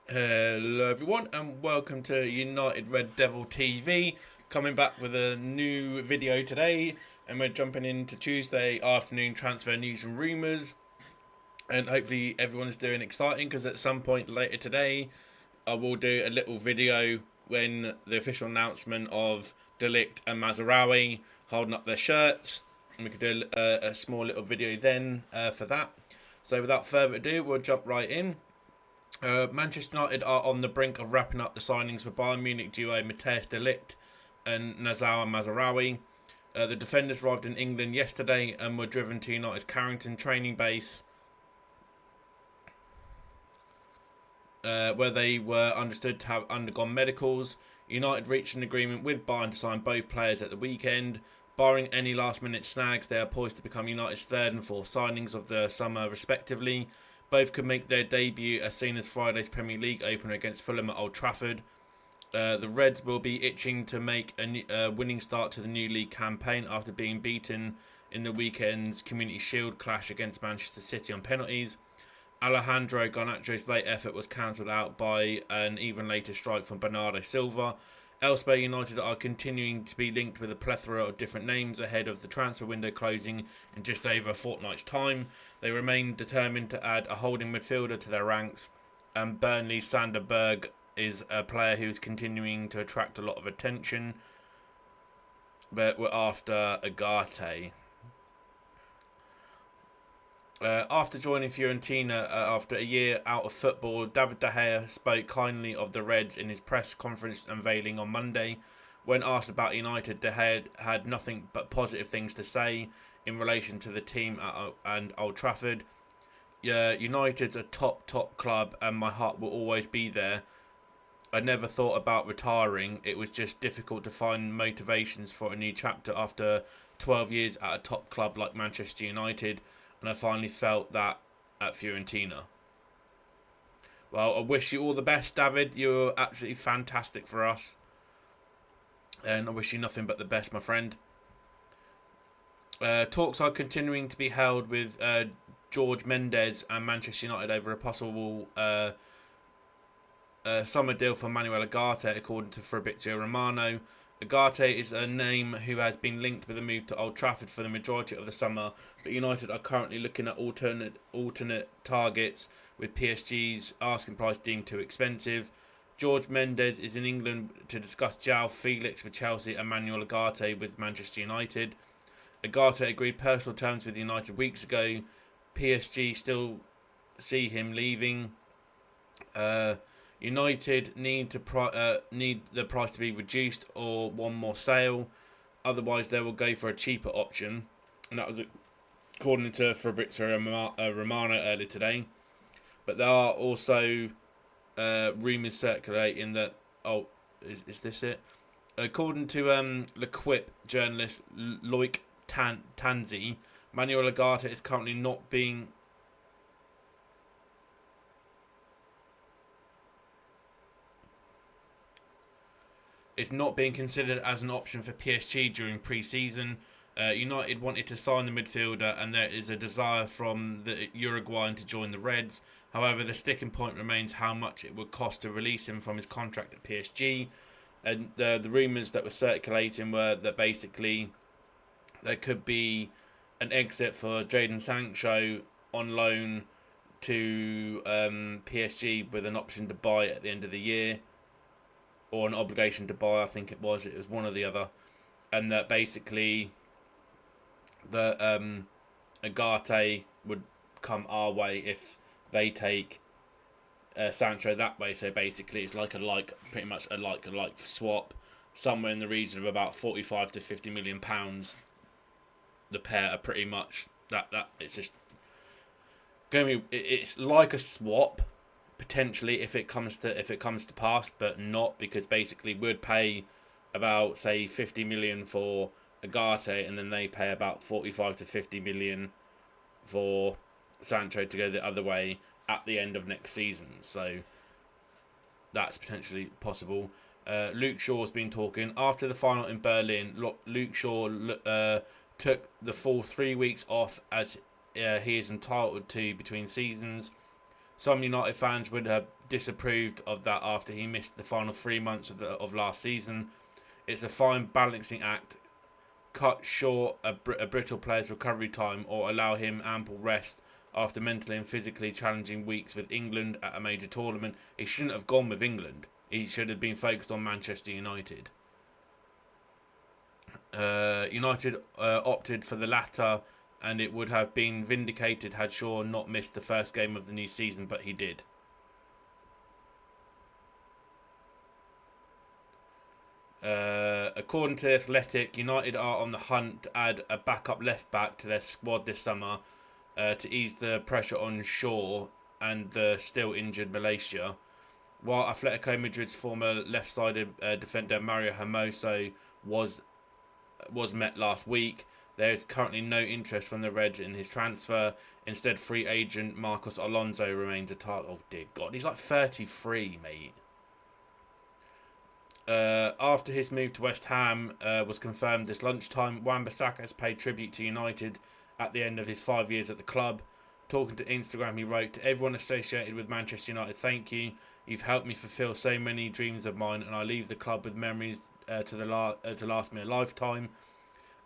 Hello everyone and welcome to United Red Devil TV, coming back with a new video today, and we're jumping into Tuesday afternoon transfer news and rumours, and hopefully everyone's doing exciting because at some point later today I will do a little video when the official announcement of Ligt and Mazraoui holding up their shirts, and we could do a small little video then for that. So without further ado, we'll jump right in. Manchester United are on the brink of wrapping up the signings for Bayern Munich duo Matthijs de Ligt and Hannibal Mazraoui. The defenders arrived in England yesterday and were driven to United's Carrington training base, where they were understood to have undergone medicals. United reached an agreement with Bayern to sign both players at the weekend. Barring any last-minute snags, they are poised to become United's third and fourth signings of the summer, respectively. Both could make their debut as soon as Friday's Premier League opener against Fulham at Old Trafford. The Reds will be itching to make a winning start to the new league campaign after being beaten in the weekend's Community Shield clash against Manchester City on penalties. Alejandro Garnacho's late effort was cancelled out by an even later strike from Bernardo Silva. Elsewhere, United are continuing to be linked with a plethora of different names ahead of the transfer window closing in just over a fortnight's time. They remain determined to add a holding midfielder to their ranks, and Burnley's Sander Berge is a player who's continuing to attract a lot of attention, but we're after Ugarte. After joining Fiorentina after a year out of football, David De Gea spoke kindly of the Reds in his press conference unveiling on Monday. When asked about United, De Gea had nothing but positive things to say in relation to the team and Old Trafford. United's a top club and my heart will always be there. I never thought about retiring. It was just difficult to find motivations for a new chapter after 12 years at a top club like Manchester United, and I finally felt that at Fiorentina. Well, I wish you all the best, David. You're absolutely fantastic for us, and I wish you nothing but the best, my friend. Talks are continuing to be held with Jorge Mendes and Manchester United over a possible summer deal for Manuel Ugarte, according to Fabrizio Romano. Ugarte is a name who has been linked with a move to Old Trafford for the majority of the summer, but United are currently looking at alternate targets, with PSG's asking price deemed too expensive. Jorge Mendes is in England to discuss João Felix with Chelsea and Emmanuel Ugarte with Manchester United. Ugarte agreed personal terms with United weeks ago. PSG still see him leaving. United need the price to be reduced or one more sale. Otherwise, they will go for a cheaper option. And that was according to Fabrizio Romano earlier today. But there are also rumours circulating that... Oh, is this it? According to L'Equipe journalist Loic Tanzi, Manuel Ugarte is currently not being... is not being considered as an option for PSG during pre-season. United wanted to sign the midfielder and there is a desire from the Uruguayan to join the Reds. However, the sticking point remains how much it would cost to release him from his contract at PSG. And the rumours that were circulating were that basically there could be an exit for Jadon Sancho on loan to PSG with an option to buy at the end of the year, or an obligation to buy, I think it was one or the other, and that basically the Ugarte would come our way if they take Sancho that way. So basically, it's pretty much a like swap, somewhere in the region of about 45 to 50 million pounds. The pair are pretty much that. It's just going to be. It's like a swap. Potentially, if it comes to pass, but not, because basically we'd pay about, say, 50 million for Ugarte, and then they pay about 45 to 50 million for Sancho to go the other way at the end of next season. So that's potentially possible. Luke Shaw's been talking after the final in Berlin. Luke Shaw took the full 3 weeks off as he is entitled to between seasons. Some United fans would have disapproved of that after he missed the final 3 months of last season. It's a fine balancing act. Cut short a brittle player's recovery time or allow him ample rest after mentally and physically challenging weeks with England at a major tournament. He shouldn't have gone with England. He should have been focused on Manchester United. United opted for the latter, and it would have been vindicated had Shaw not missed the first game of the new season, but he did. According to Athletic, United are on the hunt to add a backup left back to their squad this summer to ease the pressure on Shaw and the still injured Malaysia. While Atletico Madrid's former left-sided defender Mario Hermoso was met last week, there is currently no interest from the Reds in his transfer. Instead, free agent Marcos Alonso remains a target. Oh dear God, he's like 33, mate. After his move to West Ham was confirmed this lunchtime, Wan-Bissaka has paid tribute to United at the end of his 5 years at the club. Talking to Instagram, he wrote, "To everyone associated with Manchester United, thank you. You've helped me fulfil so many dreams of mine, and I leave the club with memories to last me a lifetime.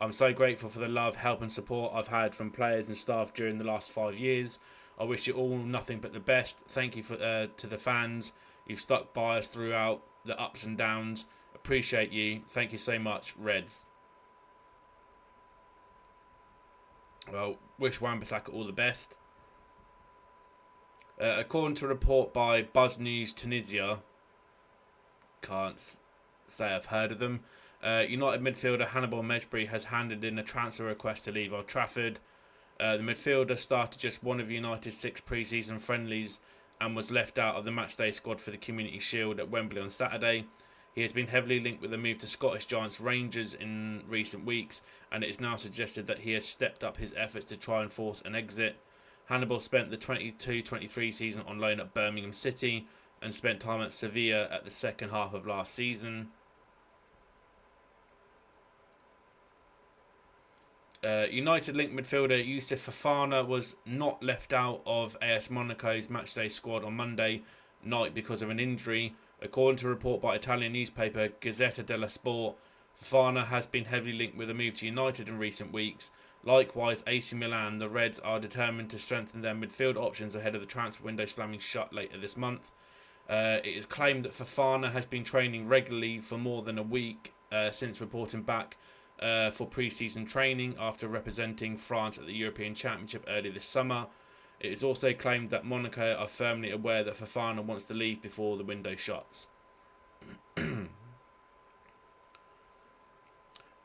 I'm so grateful for the love, help and support I've had from players and staff during the last 5 years. I wish you all nothing but the best. Thank you to the fans. You've stuck by us throughout the ups and downs. Appreciate you. Thank you so much, Reds." Well, wish Wan-Bissaka all the best. According to a report by Buzz News Tunisia, can't say I've heard of them, United midfielder Hannibal Mejbri has handed in a transfer request to leave Old Trafford. The midfielder started just one of United's 6 pre-season friendlies and was left out of the matchday squad for the Community Shield at Wembley on Saturday. He has been heavily linked with a move to Scottish Giants Rangers in recent weeks, and it is now suggested that he has stepped up his efforts to try and force an exit. Hannibal spent the 22-23 season on loan at Birmingham City and spent time at Sevilla at the second half of last season. United linked midfielder Youssouf Fofana was not left out of AS Monaco's matchday squad on Monday night because of an injury. According to a report by Italian newspaper Gazzetta dello Sport, Fofana has been heavily linked with a move to United in recent weeks. Likewise, AC Milan, the Reds are determined to strengthen their midfield options ahead of the transfer window slamming shut later this month. It is claimed that Fofana has been training regularly for more than a week since reporting back for pre-season training after representing France at the European Championship earlier this summer. It is also claimed that Monaco are firmly aware that Fofana wants to leave before the window shuts.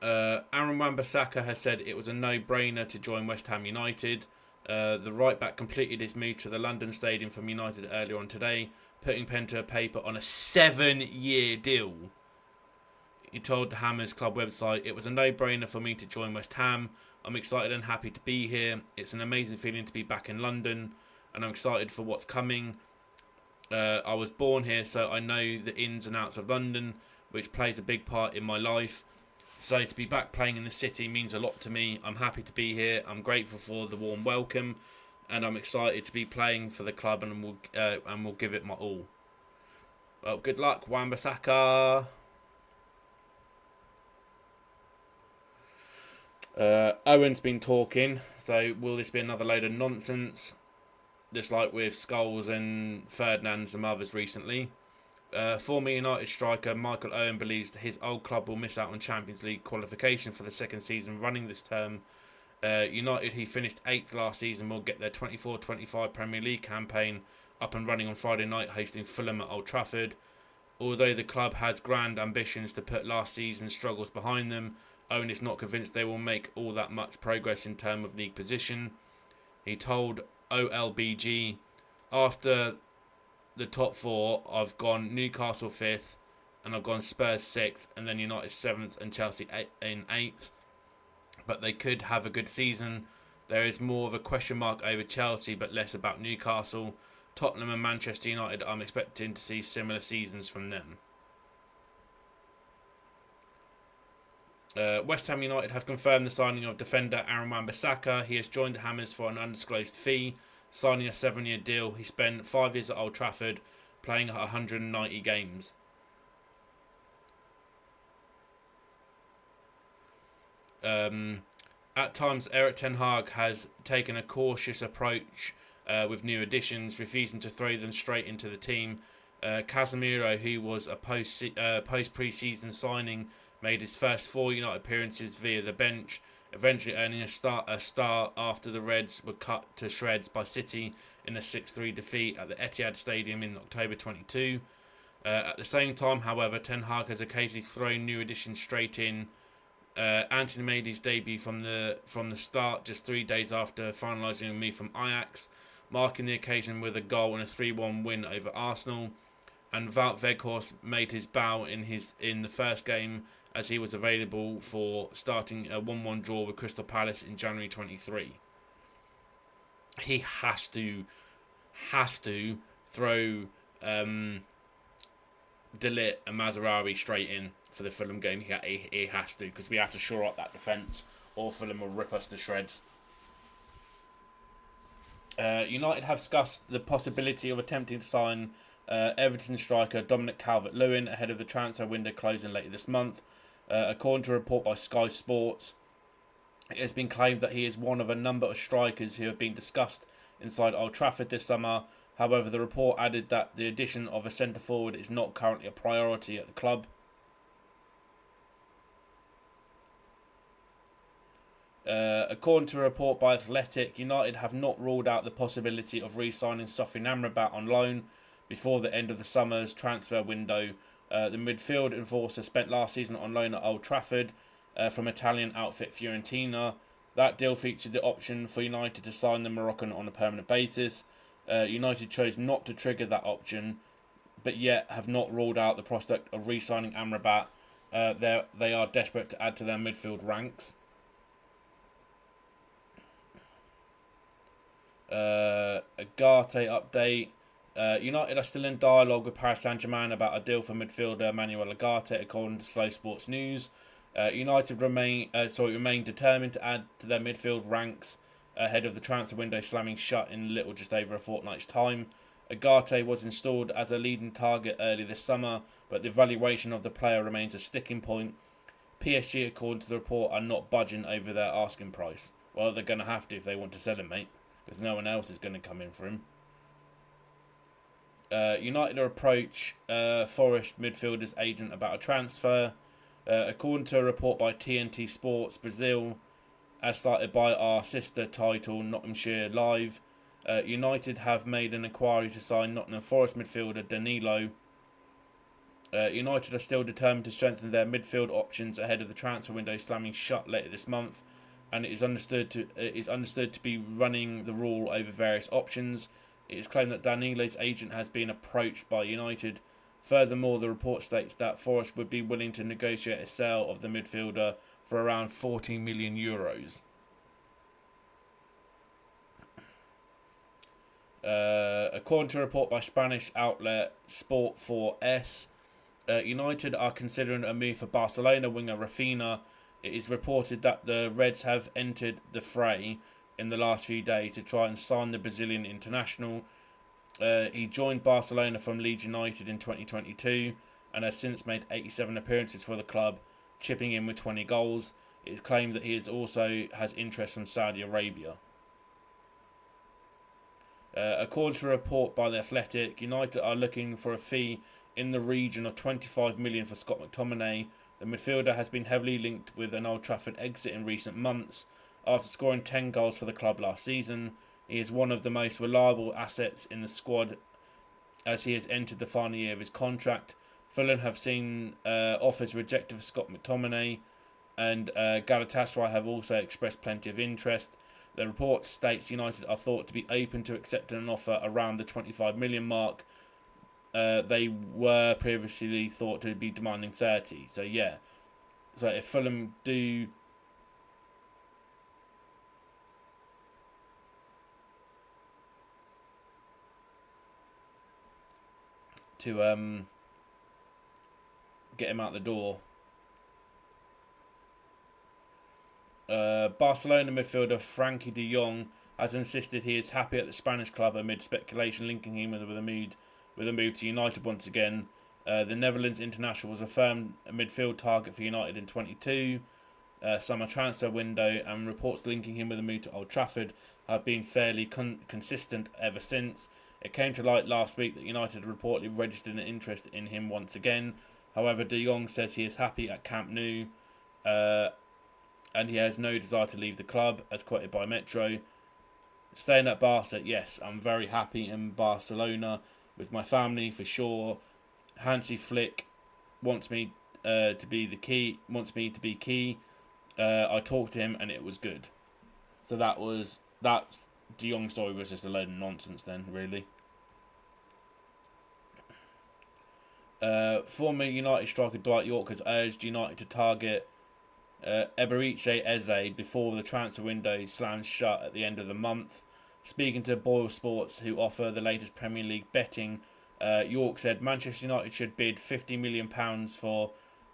Aaron Wan-Bissaka has said it was a no-brainer to join West Ham United. The right-back completed his move to the London Stadium from United earlier on today, putting pen to paper on a 7-year deal. He told the Hammers club website, "It was a no-brainer for me to join West Ham. I'm excited and happy to be here. It's an amazing feeling to be back in London, and I'm excited for what's coming. I was born here, so I know the ins and outs of London, which plays a big part in my life. So to be back playing in the city means a lot to me. I'm happy to be here. I'm grateful for the warm welcome, and I'm excited to be playing for the club, and we'll give it my all." Well, good luck, Wan-Bissaka. Owen's been talking, so will this be another load of nonsense? Just like with Scholes and Ferdinand and some others recently. Former United striker Michael Owen believes that his old club will miss out on Champions League qualification for the second season running this term. United, who finished 8th last season, will get their 24-25 Premier League campaign up and running on Friday night, hosting Fulham at Old Trafford. Although the club has grand ambitions to put last season's struggles behind them, Owen is not convinced they will make all that much progress in terms of league position. He told OLBG, "After the top 4, I've gone Newcastle 5th, and I've gone Spurs 6th, and then United 7th and Chelsea in 8th. But they could have a good season. There is more of a question mark over Chelsea, but less about Newcastle. Tottenham and Manchester United, I'm expecting to see similar seasons from them." West Ham United have confirmed the signing of defender Aaron Wan-Bissaka. He has joined the Hammers for an undisclosed fee. signing a 7-year deal. He spent 5 years at Old Trafford, playing 190 games. At times, Erik ten Hag has taken a cautious approach with new additions, refusing to throw them straight into the team. Casemiro, who was a post pre-season signing, made his first 4 United appearances via the bench, eventually earning a start after the Reds were cut to shreds by City in a 6-3 defeat at the Etihad Stadium in October 22. At the same time, however, Ten Hag has occasionally thrown new additions straight in. Anthony made his debut from the start just 3 days after finalising a move from Ajax, marking the occasion with a goal in a 3-1 win over Arsenal. And Wout Weghorst made his bow in the first game, as he was available for starting a 1-1 draw with Crystal Palace in January 23. He has to throw De Ligt and Mazraoui straight in for the Fulham game. He has to, because we have to shore up that defence, or Fulham will rip us to shreds. United have discussed the possibility of attempting to sign Everton striker Dominic CalvertLewin ahead of the transfer window closing later this month. According to a report by Sky Sports, it has been claimed that he is one of a number of strikers who have been discussed inside Old Trafford this summer. However, the report added that the addition of a centre-forward is not currently a priority at the club. According to a report by Athletic, United have not ruled out the possibility of re-signing Fofana and Jadon on loan before the end of the summer's transfer window. The midfield enforcer spent last season on loan at Old Trafford from Italian outfit Fiorentina. That deal featured the option for United to sign the Moroccan on a permanent basis. United chose not to trigger that option, but yet have not ruled out the prospect of re-signing Amrabat. They are desperate to add to their midfield ranks. Ugarte update. United are still in dialogue with Paris Saint-Germain about a deal for midfielder Emmanuel Ugarte, according to Slow Sports News. United remain determined to add to their midfield ranks ahead of the transfer window slamming shut in little just over a fortnight's time. Ugarte was installed as a leading target early this summer, but the valuation of the player remains a sticking point. PSG, according to the report, are not budging over their asking price. Well, they're going to have to if they want to sell him, mate, because no one else is going to come in for him. United will approach Forest midfielder's agent about a transfer. According to a report by TNT Sports Brazil, as cited by our sister title Nottinghamshire Live, United have made an inquiry to sign Nottingham Forest midfielder Danilo. United are still determined to strengthen their midfield options ahead of the transfer window slamming shut later this month, and it is understood to be running the rule over various options. It is claimed that Danilo's agent has been approached by United. Furthermore, the report states that Forest would be willing to negotiate a sale of the midfielder for around €40 million. According to a report by Spanish outlet Sport 4S, United are considering a move for Barcelona winger Rafinha. It is reported that the Reds have entered the fray in the last few days to try and sign the Brazilian international. He joined Barcelona from Leeds United in 2022 and has since made 87 appearances for the club, chipping in with 20 goals. It is claimed that he also has interest from Saudi Arabia. According to a report by The Athletic, United are looking for a fee in the region of $25 million for Scott McTominay. The midfielder has been heavily linked with an Old Trafford exit in recent months. After scoring 10 goals for the club last season, he is one of the most reliable assets in the squad as he has entered the final year of his contract. Fulham have seen offers rejected for Scott McTominay, and Galatasaray have also expressed plenty of interest. The report states United are thought to be open to accepting an offer around the 25 million mark. They were previously thought to be demanding 30. So yeah, so if Fulham do to get him out the door, Barcelona midfielder Frankie de Jong has insisted he is happy at the Spanish club amid speculation linking him with a move to United once again. The Netherlands international was a firm midfield target for United in 22 summer transfer window, and reports linking him with a move to Old Trafford have been fairly consistent ever since. It came to light last week that United reportedly registered an interest in him once again. However, de Jong says he is happy at Camp Nou, and he has no desire to leave the club, as quoted by Metro. Staying at Barca, yes, I'm very happy in Barcelona with my family for sure. Hansi Flick wants me to be key. I talked to him and it was good. So that's De Jong's story was just a load of nonsense then, really. Former United striker Dwight York has urged United to target Eberechi Eze before the transfer window slams shut at the end of the month. Speaking to Boyle Sports, who offer the latest Premier League betting, York said Manchester United should bid £50 million for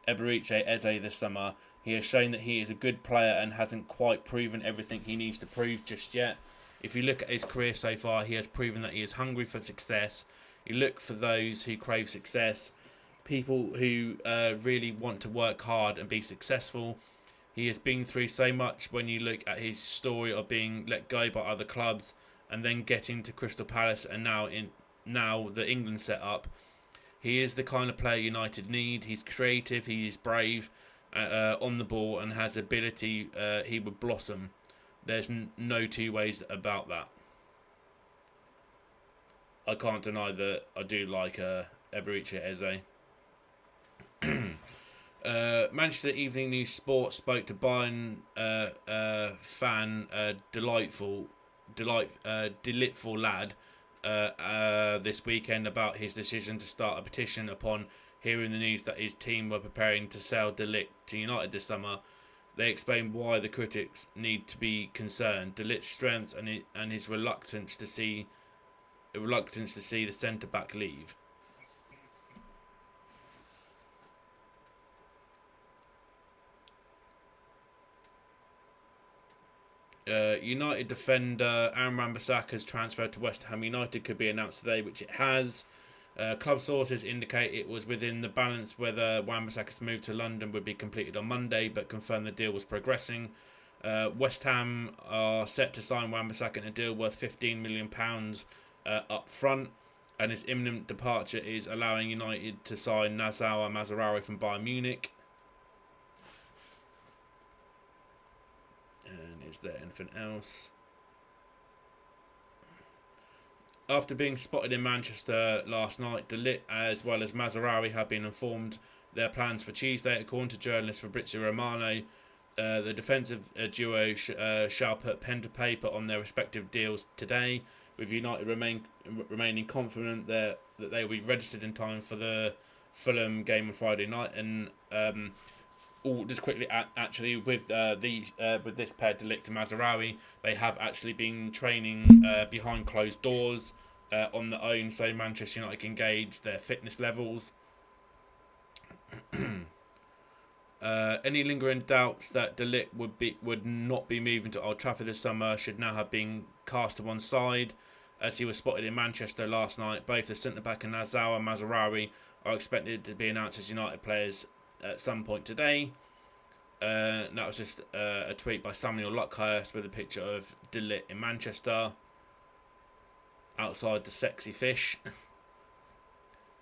Eberechi Eze this summer. He has shown that he is a good player and hasn't quite proven everything he needs to prove just yet. If you look at his career so far, he has proven that he is hungry for success. You look for those who crave success, people who really want to work hard and be successful. He has been through so much when you look at his story of being let go by other clubs and then getting to Crystal Palace and now the England setup. He is the kind of player United need. He's creative, he is brave on the ball and has ability. He would blossom. There's no two ways about that. I can't deny that I do like Eberechi Eze. Manchester Evening News Sports spoke to Bayern fan Delightful Lad this weekend about his decision to start a petition upon hearing the news that his team were preparing to sell De Ligt to United this summer. They explained why the critics need to be concerned. De Ligt's strengths and his reluctance to see the centre back leave. United defender Aaron Wan-Bissaka's transfer to West Ham United could be announced today, which it has. Club sources indicate it was within the balance whether Wan-Bissaka's move to London would be completed on Monday, but confirmed the deal was progressing. West Ham are set to sign Wan-Bissaka in a deal worth £15 million up front, and his imminent departure is allowing United to sign Emmanuel Mazraoui from Bayern Munich. And is there anything else? After being spotted in Manchester last night, De Ligt as well as Mazraoui have been informed their plans for Tuesday. According to journalist Fabrizio Romano, the defensive duo shall put pen to paper on their respective deals today, with United remaining confident that they will be registered in time for the Fulham game on Friday night. And just quickly, actually, with this pair, De Ligt and Mazraoui, they have actually been training behind closed doors on their own, so Manchester United can gauge their fitness levels. Any lingering doubts that De Ligt would not be moving to Old Trafford this summer should now have been cast to one side, as he was spotted in Manchester last night. Both the centre-back and Emmanuel Mazraoui are expected to be announced as United players at some point today. That was just a tweet by Samuel Luckhurst with a picture of De Ligt in Manchester outside the Sexy Fish.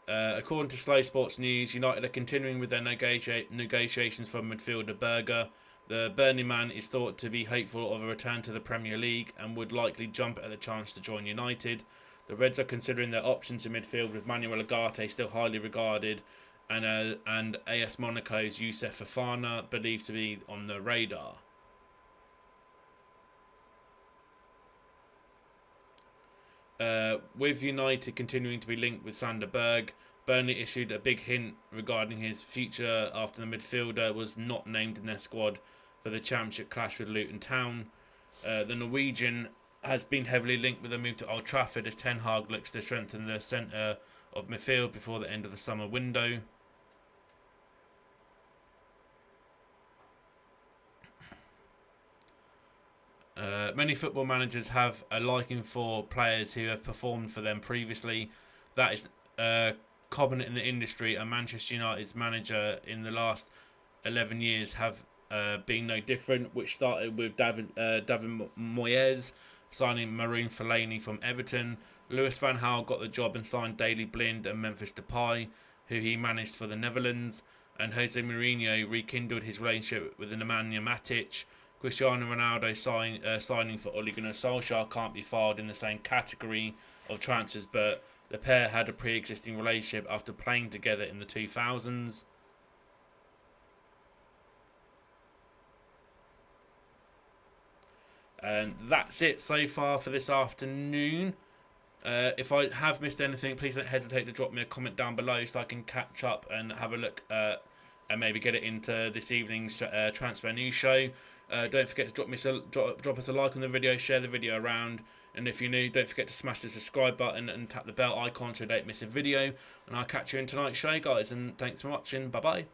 According to Slow Sports News, United are continuing with their negotiations for midfielder Berge. The Burnley man is thought to be hopeful of a return to the Premier League and would likely jump at the chance to join United. The Reds are considering their options in midfield, with Manuel Ugarte still highly regarded, and AS Monaco's Youssef Fofana believed to be on the radar. With United continuing to be linked with Sander Berge, Burnley issued a big hint regarding his future after the midfielder was not named in their squad for the Championship clash with Luton Town. The Norwegian has been heavily linked with a move to Old Trafford as Ten Hag looks to strengthen the centre of midfield before the end of the summer window. Many football managers have a liking for players who have performed for them previously. That is common in the industry, and Manchester United's manager in the last 11 years have been no different, which started with David Moyes signing Maroon Fellaini from Everton. Louis van Gaal got the job and signed Daley Blind and Memphis Depay, who he managed for the Netherlands. And Jose Mourinho rekindled his relationship with Nemanja Matic. Cristiano Ronaldo signing for Ole Gunnar Solskjaer can't be filed in the same category of transfers, but the pair had a pre-existing relationship after playing together in the 2000s. And that's it so far for this afternoon. If I have missed anything, please don't hesitate to drop me a comment down below so I can catch up and have a look and maybe get it into this evening's transfer news show. Don't forget to drop us a like on the video, share the video around, and if you're new, don't forget to smash the subscribe button and tap the bell icon so you don't miss a video. And I'll catch you in tonight's show, guys, and thanks for watching. Bye bye.